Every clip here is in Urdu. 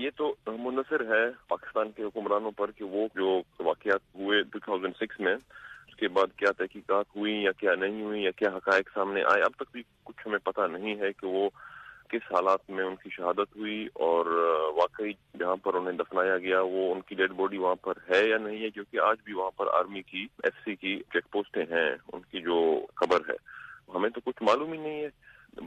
یہ تو منحصر ہے پاکستان کے حکمرانوں پر کہ وہ جو واقعات ہوئے 2006 میں اس کے بعد کیا تحقیقات ہوئی یا کیا نہیں ہوئی یا کیا حقائق سامنے آئے. اب تک بھی کچھ ہمیں پتہ نہیں ہے کہ وہ کس حالات میں ان کی شہادت ہوئی اور واقعی جہاں پر انہیں دفنایا گیا وہ ان کی ڈیڈ باڈی وہاں پر ہے یا نہیں ہے, کیونکہ آج بھی وہاں پر آرمی کی ایف سی کی چیک پوسٹیں ہیں ان کی جو قبر ہے. ہمیں تو کچھ معلوم ہی نہیں ہے.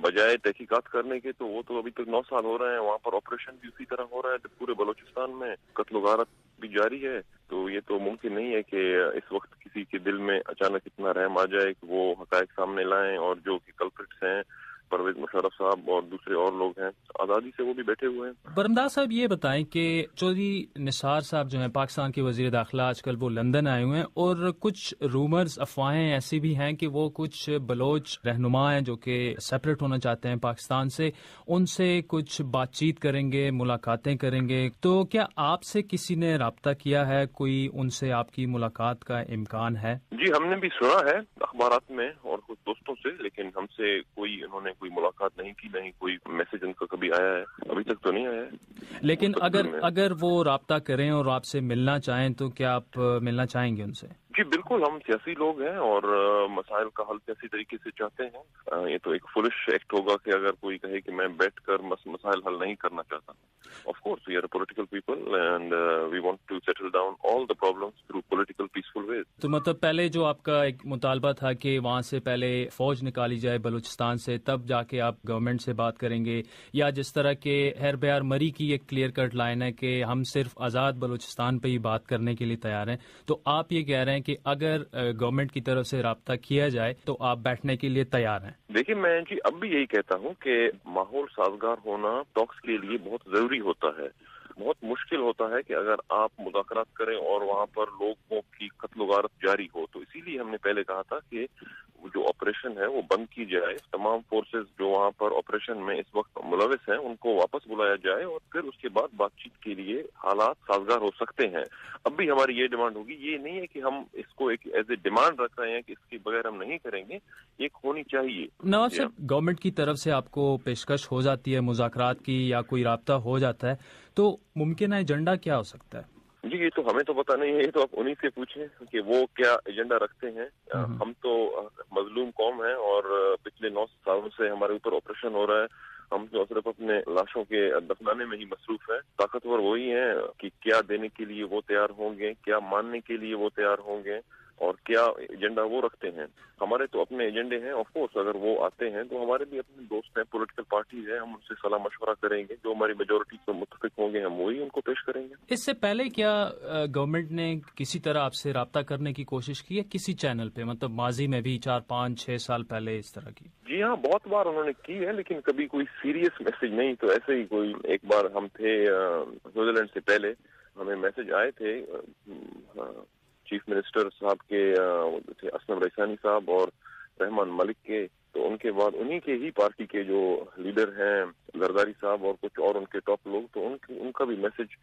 بجائے تحقیقات کرنے کے تو وہ تو ابھی تک 9 سال ہو رہے ہیں, وہاں پر آپریشن بھی اسی طرح ہو رہا ہے پورے بلوچستان میں, قتل و غارت بھی جاری ہے. تو یہ تو ممکن نہیں ہے کہ اس وقت کسی کے دل میں اچانک اتنا رحم آ جائے کہ وہ حقائق سامنے لائیں اور جو کہ کلپرٹس ہیں پرویز مشرف صاحب اور دوسرے اور لوگ ہیں آزادی سے وہ بھی بیٹھے ہوئے ہیں. برمدار صاحب یہ بتائیں کہ چودھری نثار صاحب جو ہیں پاکستان کے وزیر داخلہ آج کل وہ لندن آئے ہوئے ہیں اور کچھ رومرز افواہیں ایسی بھی ہیں کہ وہ کچھ بلوچ رہنما ہیں جو کہ سیپریٹ ہونا چاہتے ہیں پاکستان سے, ان سے کچھ بات چیت کریں گے, ملاقاتیں کریں گے. تو کیا آپ سے کسی نے رابطہ کیا ہے, کوئی ان سے آپ کی ملاقات کا امکان ہے؟ جی ہم نے بھی سنا ہے اخبارات میں اور کچھ دوستوں سے, لیکن ہم سے کوئی انہوں نے کوئی ملاقات نہیں کی, نہیں کوئی میسج ان کا کبھی آیا ہے, ابھی تک تو نہیں آیا ہے. لیکن اگر وہ رابطہ کریں اور آپ سے ملنا چاہیں تو کیا آپ ملنا چاہیں گے ان سے؟ جی بالکل, ہم سیاسی لوگ ہیں اور مسائل کا حل سیاسی طریقے سے چاہتے ہیں. یہ تو ایک فولش ایکٹ ہوگا کہ اگر کوئی کہے کہ میں بیٹھ کر مسائل حل نہیں کرنا چاہتا. Of course we are political people and we want to settle down all the problems through political peaceful ways. تو مطلب پہلے جو آپ کا ایک مطالبہ تھا کہ وہاں سے پہلے فوج نکالی جائے بلوچستان سے, تب جا کے آپ گورنمنٹ سے بات کریں گے, یا جس طرح کے ہیر بیار مری کی ایک کلیئر کٹ لائن ہے کہ ہم صرف آزاد بلوچستان پہ ہی بات کرنے کے لیے تیار ہیں, تو آپ یہ کہہ رہے ہیں کہ اگر گورنمنٹ کی طرف سے رابطہ کیا جائے تو آپ بیٹھنے کے لیے تیار ہیں؟ دیکھیے میں جی اب بھی یہی کہتا ہوں کہ ماحول سازگار ہونا ٹاکس کے لیے بہت ضروری ہوتا ہے. بہت مشکل ہوتا ہے کہ اگر آپ مذاکرات کریں اور وہاں پر لوگوں کی قتل و غارت جاری ہو. تو اسی لیے ہم نے پہلے کہا تھا کہ جو آپریشن ہے وہ بند کی جائے, تمام فورسز جو وہاں پر آپریشن میں اس وقت ملوث ہیں ان کو واپس بلایا جائے اور پھر اس کے بعد بات چیت کے لیے حالات سازگار ہو سکتے ہیں. اب بھی ہماری یہ ڈیمانڈ ہوگی, یہ نہیں ہے کہ ہم اس کو ایک ایز اے ڈیمانڈ رکھ رہے ہیں کہ اس کے بغیر ہم نہیں کریں گے, یہ ہونی چاہیے. نواب صاحب, گورنمنٹ کی طرف سے آپ کو پیشکش ہو جاتی ہے مذاکرات کی یا کوئی رابطہ ہو جاتا ہے, تو ممکنہ ایجنڈا کیا ہو سکتا ہے؟ جی یہ تو ہمیں تو پتہ نہیں ہے, یہ تو آپ انہی سے پوچھیں کہ وہ کیا ایجنڈا رکھتے ہیں. ہم تو مظلوم قوم ہیں اور پچھلے 9 سالوں سے ہمارے اوپر آپریشن ہو رہا ہے. ہم تو صرف اپنے لاشوں کے دفنانے میں ہی مصروف ہیں. طاقتور وہی ہیں کہ کیا دینے کے لیے وہ تیار ہوں گے, کیا ماننے کے لیے وہ تیار ہوں گے اور کیا ایجنڈا وہ رکھتے ہیں. ہمارے تو اپنے ایجنڈے ہیں. آف کورس اگر وہ آتے ہیں تو ہمارے بھی اپنے دوست ہیں, پولیٹیکل پارٹیز ہیں, ہم ان سے صلاح مشورہ کریں گے, جو ہماری میجورٹی سے متفق ہوں گے ہم وہی ان کو پیش کریں گے. اس سے پہلے کیا گورنمنٹ نے کسی طرح آپ سے رابطہ کرنے کی کوشش کی ہے کسی چینل پہ, مطلب ماضی میں بھی 4, 5, 6 سال پہلے اس طرح کی؟ جی ہاں, بہت بار انہوں نے کی ہے, لیکن کبھی کوئی سیریس میسج نہیں. تو ایسے ہی کوئی ایک بار ہم تھے سوئٹزرلینڈ سے پہلے, ہمیں میسج آئے تھے چیف منسٹر صاحب کے اسلم رئیسانی صاحب اور رحمان ملک کے. تو ان کے بعد انہی کے ہی پارٹی کے جو لیڈر ہیں زرداری صاحب اور کچھ اور ان کے ٹاپ لوگ, تو ان کا بھی میسج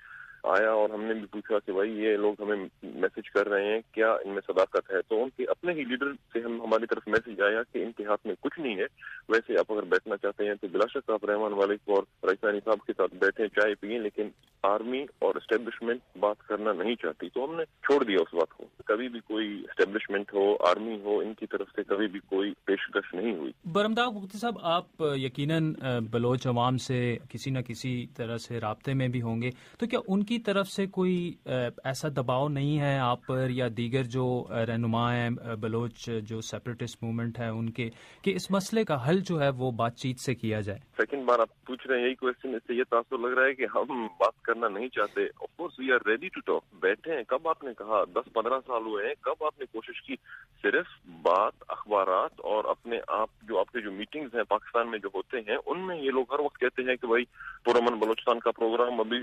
آیا اور ہم نے بھی پوچھا کہ بھائی یہ لوگ ہمیں میسج کر رہے ہیں, کیا ان میں صداقت ہے؟ تو ان کے اپنے ہی لیڈر سے ہماری طرف میسج آیا کہ ان کے ہاتھ میں کچھ نہیں ہے. ویسے آپ اگر بیٹھنا چاہتے ہیں تو بلا شک آپ رحمان ملک اور رئیسانی صاحب کے ساتھ بیٹھیں, چائے پئیں, لیکن آرمی اور اسٹیبلشمنٹ بات کرنا نہیں چاہتی. تو ہم نے چھوڑ دیا اس بات کو. کبھی بھی کوئی اسٹیبلشمنٹ ہو, آرمی ہو, ان کی طرف سے کبھی بھی کوئی پیشکش نہیں ہوئی. برمدار مفتی صاحب, آپ یقیناً بلوچ عوام سے کسی نہ کسی طرح سے رابطے میں بھی ہوں گے, تو کیا ان کی طرف سے کوئی ایسا دباؤ نہیں ہے آپ پر یا دیگر جو رہنما ہیں بلوچ جو سیپریٹسٹ موومنٹ ہے ان کے, کہ اس مسئلے کا حل جو ہے وہ بات چیت سے کیا جائے؟ سیکنڈ بار آپ پوچھ رہے ہیں یہی کوشچن, اس سے یہ تاثر لگ رہا ہے کہ ہم بات کرنا نہیں چاہتے. Of course we are ready to talk. بیٹھے ہیں, کب آپ نے کہا 10-15 سال ہوئے ہیں, کب آپ نے کوشش کی؟ صرف بات, اخبارات اور اپنے آپ جو آپ کے جو میٹنگز ہیں پاکستان میں جو ہوتے ہیں ان میں یہ لوگ ہر وقت کہتے ہیں کہ بھائی پرامن بلوچستان کا پروگرام ابھی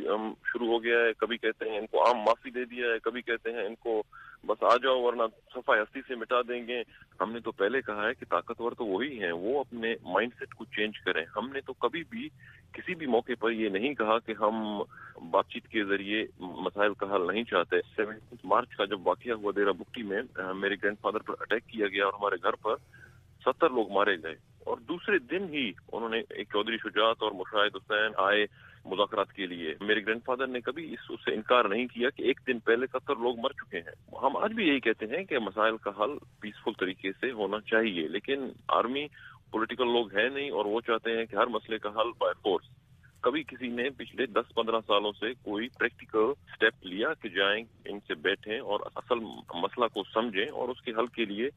شروع ہو گیا ہے, کبھی کہتے ہیں ان کو عام معافی دے دیا ہے, کبھی کہتے ہیں ان کو بس آ جاؤ ورنہ صفائی ہستی سے مٹا دیں گے. ہم نے تو پہلے کہا ہے کہ طاقتور تو وہی ہیں, وہ اپنے مائنڈ سیٹ کو چینج کریں. ہم نے تو کبھی بھی کسی بھی موقع پر یہ نہیں کہا کہ ہم بات چیت کے ذریعے مسائل کا حل نہیں چاہتے. 17 مارچ کا جب واقعہ ہوا دیرہ بگٹی میں, میرے گرینڈ فادر پر اٹیک کیا گیا اور ہمارے گھر پر 70 لوگ مارے گئے, اور دوسرے دن ہی انہوں نے ایک چودھری شجاعت اور مشاہد حسین آئے, مذاکرات کے لیے. میرے گرینڈ فادر نے کبھی اس سے انکار نہیں کیا کہ ایک دن پہلے 70 لوگ مر چکے ہیں. ہم آج بھی یہی کہتے ہیں کہ مسائل کا حل پیسفل طریقے سے ہونا چاہیے، لیکن آرمی پولیٹیکل لوگ ہیں نہیں اور وہ چاہتے ہیں کہ ہر مسئلے کا حل بائی فورس. کبھی کسی نے پچھلے 10-15 سالوں سے کوئی پریکٹیکل سٹیپ لیا کہ جائیں ان سے بیٹھیں اور اصل مسئلہ کو سمجھیں اور اس کے حل کے لیے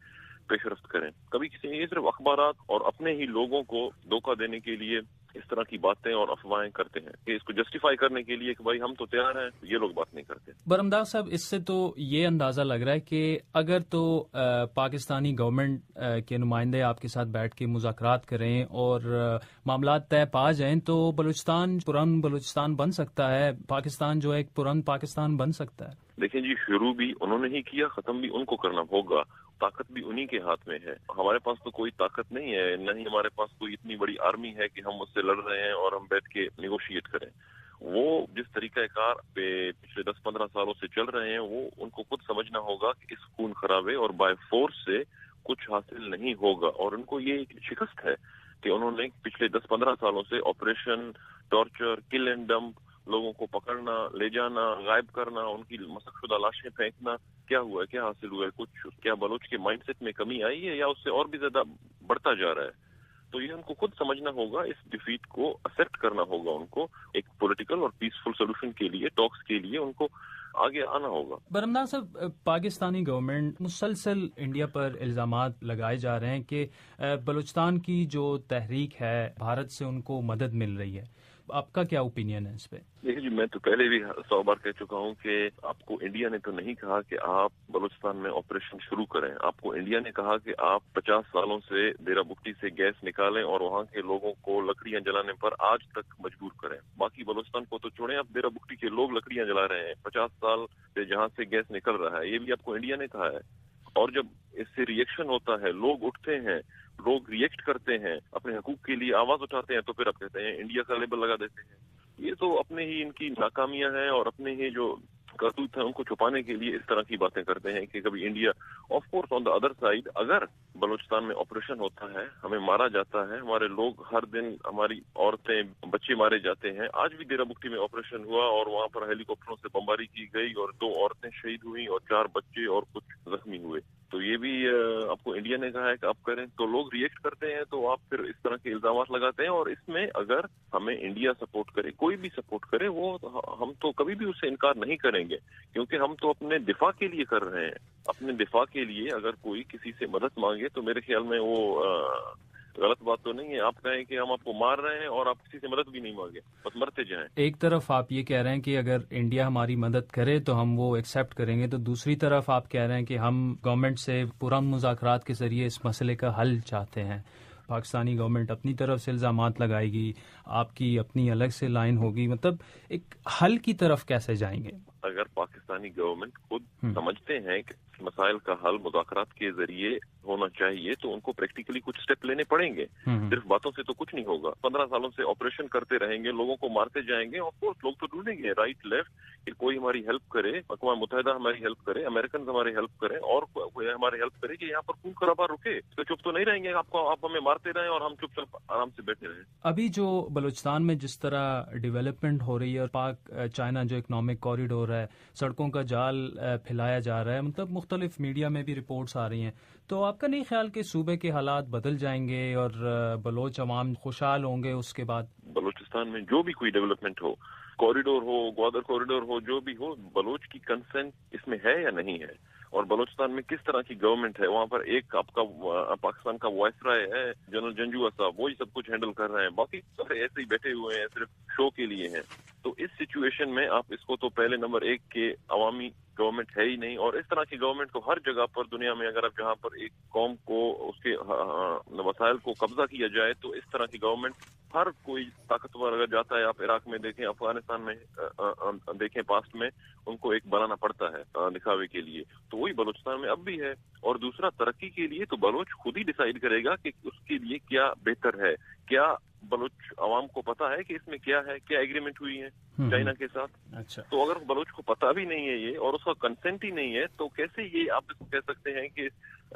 پیش رفت کریں. کبھی کسی نے یہ صرف اخبارات اور اپنے ہی لوگوں کو دھوکہ دینے کے لیے اس طرح کی باتیں اور افواہیں کرتے ہیں کہ اس کو جسٹیفائی کرنے کے لیے کہ بھائی ہم تو تیار ہیں، یہ لوگ بات نہیں کرتے. برہمدار صاحب، اس سے تو یہ اندازہ لگ رہا ہے کہ اگر تو پاکستانی گورنمنٹ کے نمائندے آپ کے ساتھ بیٹھ کے مذاکرات کریں اور معاملات طے پا جائیں تو بلوچستان پرامن بلوچستان بن سکتا ہے، پاکستان جو ہے ایک پرامن پاکستان بن سکتا ہے. دیکھیں جی، شروع بھی انہوں نے ہی کیا، ختم بھی ان کو کرنا ہوگا. طاقت بھی انہی کے ہاتھ میں ہے. ہمارے پاس تو کوئی طاقت نہیں ہے، نہ ہی ہمارے پاس کوئی اتنی بڑی آرمی ہے کہ ہم اس سے لڑ رہے ہیں اور ہم بیٹھ کے نیگوشیٹ کریں. وہ جس طریقہ کار پہ پچھلے 10-15 سالوں سے چل رہے ہیں وہ ان کو خود سمجھنا ہوگا کہ اس خون خرابے اور بائی فورس سے کچھ حاصل نہیں ہوگا. اور ان کو یہ ایک شکست ہے کہ انہوں نے پچھلے 10-15 سالوں سے آپریشن ٹارچر، کل اینڈ ڈمپ، لوگوں کو پکڑنا، لے جانا، غائب کرنا، ان کی مسخ شدہ لاشیں پھینکنا، کیا ہوا ہے، کیا حاصل ہوا ہے؟ کچھ کیا بلوچ کے مائنڈ سیٹ میں کمی آئی ہے یا اس سے اور بھی زیادہ بڑھتا جا رہا ہے؟ تو یہ ان کو خود سمجھنا ہوگا، اس ڈیفیٹ کو ایکسپٹ کرنا ہوگا. ان کو ایک پولیٹیکل اور پیسفل سولوشن کے لیے، ٹاکس کے لیے ان کو آگے آنا ہوگا. برہمدار صاحب، پاکستانی گورنمنٹ مسلسل انڈیا پر الزامات لگائے جا رہے ہیں کہ بلوچستان کی جو تحریک ہے بھارت سے ان کو مدد مل رہی ہے. آپ کا کیا اوپینین ہے اس پہ؟ دیکھیے جی، میں تو پہلے بھی 100 بار کہہ چکا ہوں کہ آپ کو انڈیا نے تو نہیں کہا کہ آپ بلوچستان میں آپریشن شروع کریں. آپ کو انڈیا نے کہا کہ آپ 50 سالوں سے ڈیرہ بگٹی سے گیس نکالیں اور وہاں کے لوگوں کو لکڑیاں جلانے پر آج تک مجبور کریں. باقی بلوچستان کو تو چھوڑیں، آپ ڈیرہ بگٹی کے لوگ لکڑیاں جلا رہے ہیں. 50 سال سے جہاں سے گیس نکل رہا ہے، یہ بھی آپ کو انڈیا نے کہا ہے. اور جب اس سے ریئیکشن ہوتا ہے، لوگ اٹھتے ہیں، لوگ ریئیکٹ کرتے ہیں، اپنے حقوق کے لیے آواز اٹھاتے ہیں، تو پھر آپ کہتے ہیں انڈیا کا لیبل لگا دیتے ہیں. یہ تو اپنے ہی ان کی ناکامیاں ہیں اور اپنے ہی جو کرتوت ہیں ان کو چھپانے کے لیے اس طرح کی باتیں کرتے ہیں کہ کبھی India. Of course on the other side, اگر بلوچستان میں آپریشن ہوتا ہے، ہمیں مارا جاتا ہے، ہمارے لوگ ہر دن، ہماری عورتیں، بچے مارے جاتے ہیں. آج بھی ڈیرہ بگٹی میں آپریشن ہوا اور وہاں پر ہیلی کاپٹروں سے بمباری کی گئی اور 2 عورتیں شہید ہوئی اور 4 بچے اور کچھ زخمی ہوئے. تو یہ بھی آپ کو انڈیا نے کہا ہے کہ آپ کریں، تو لوگ ریئیکٹ کرتے ہیں، تو آپ پھر اس طرح کے الزامات لگاتے ہیں. اور اس میں اگر ہمیں انڈیا سپورٹ کرے، کوئی بھی سپورٹ کرے، وہ ہم تو کبھی بھی اس سے انکار نہیں کریں گے، کیونکہ ہم تو اپنے دفاع کے لیے کر رہے ہیں. اپنے دفاع کے لیے اگر کوئی کسی سے مدد مانگے تو میرے خیال میں وہ غلط بات تو نہیں ہے. آپ کہیں کہ ہم آپ کو مار رہے ہیں اور آپ کسی سے مدد بھی نہیں مانگے، بس مرتے جائیں. ایک طرف آپ یہ کہہ رہے ہیں کہ اگر انڈیا ہماری مدد کرے تو ہم وہ ایکسیپٹ کریں گے، تو دوسری طرف آپ کہہ رہے ہیں کہ ہم گورنمنٹ سے پرامن مذاکرات کے ذریعے اس مسئلے کا حل چاہتے ہیں. پاکستانی گورنمنٹ اپنی طرف سے الزامات لگائے گی، آپ کی اپنی الگ سے لائن ہوگی، مطلب ایک حل کی طرف کیسے جائیں گے؟ اگر پاکستانی گورنمنٹ خود سمجھتے ہیں کہ مسائل کا حل مذاکرات کے ذریعے ہونا چاہیے تو ان کو پریکٹیکلی کچھ سٹیپ لینے پڑیں گے. صرف باتوں سے تو کچھ نہیں ہوگا. 15 سالوں سے آپریشن کرتے رہیں گے، لوگوں کو مارتے جائیں گے. آف کورس لوگ تو ڈھونڈیں گے رائٹ لیفٹ کہ کوئی ہماری ہیلپ کرے، اقوام متحدہ ہماری ہیلپ کرے، امریکن ہماری ہیلپ کریں اور کوئی ہماری ہیلپ کرے کہ یہاں پر خون خرابہ رکے. تو چپ تو نہیں رہیں گے، آپ ہمیں مارتے رہیں اور ہم چپ چاپ آرام سے بیٹھے رہیں. ابھی جو بلوچستان میں جس طرح ڈیولپمنٹ ہو رہی ہے اور پاک چائنا جو اکنامک کوریڈور ہے، سڑکوں کا جال پھیلایا جا رہا ہے، مطلب مختلف میڈیا میں بھی رپورٹس آ رہی ہیں، تو آپ کا نہیں خیال کہ صوبے کے حالات بدل جائیں گے اور بلوچ عوام خوشحال ہوں گے اس کے بعد؟ بلوچستان میں جو بھی کوئی ڈیولپمنٹ ہو، کوریڈور ہو، گوادر کوریڈور ہو، جو بھی ہو، بلوچ کی کنسنٹ اس میں ہے یا نہیں ہے؟ اور بلوچستان میں کس طرح کی گورنمنٹ ہے؟ وہاں پر ایک آپ کا پاکستان کا وائس رائے ہے جنرل جنجوعہ صاحب، وہی سب کچھ ہینڈل کر رہے ہیں، باقی سارے ایسے ہی بیٹھے ہوئے ہیں، صرف شو کے لیے ہیں. تو اس سچویشن میں آپ اس کو تو پہلے نمبر 1 کے عوامی گورنمنٹ ہے ہی نہیں. اور اس طرح کی گورنمنٹ کو ہر جگہ پر دنیا میں، اگر آپ جہاں پر ایک قوم کو اس کے وسائل کو قبضہ کیا جائے تو اس طرح کی گورنمنٹ ہر کوئی طاقتور اگر جاتا ہے، آپ عراق میں دیکھیں، افغانستان میں دیکھیں، پاسٹ میں ان کو ایک بنانا پڑتا ہے دکھاوے کے لیے. تو وہی بلوچستان میں اب بھی ہے. اور دوسرا، ترقی کے لیے تو بلوچ خود ہی ڈیسائیڈ کرے گا کہ اس کے لیے کیا بہتر ہے، کیا بلوچ عوام کو پتا ہے کہ اس میں کیا ہے، کیا ایگریمنٹ ہوئی ہے چائنا کے ساتھ. اچھا، تو اگر بلوچ کو پتا بھی نہیں ہے یہ اور اس کا کنسنٹ ہی نہیں ہے تو کیسے یہ آپ اس کو کہہ سکتے ہیں کہ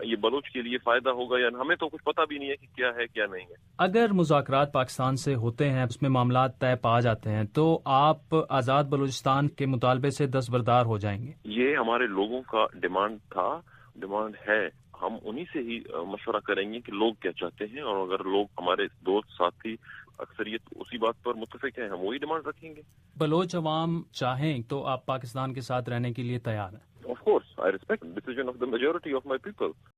یہ بلوچ کے لیے فائدہ ہوگا، یا ہمیں تو کچھ پتا بھی نہیں ہے کہ کیا ہے کیا نہیں ہے. اگر مذاکرات پاکستان سے ہوتے ہیں، اس میں معاملات طے پا جاتے ہیں، تو آپ آزاد بلوچستان کے مطالبے سے دستبردار ہو جائیں گے؟ یہ ہمارے لوگوں کا ڈیمانڈ تھا، ڈیمانڈ ہے. ہم انہی سے ہی مشورہ کریں گے کہ لوگ کیا چاہتے ہیں، اور اگر لوگ ہمارے دوست ساتھی اکثریت اسی بات پر متفق ہیں، ہم وہی ڈیمانڈ رکھیں گے. بلوچ عوام چاہیں تو آپ پاکستان کے ساتھ رہنے کے لیے تیار ہیں؟ Of course, I respect the decision of the majority of my people.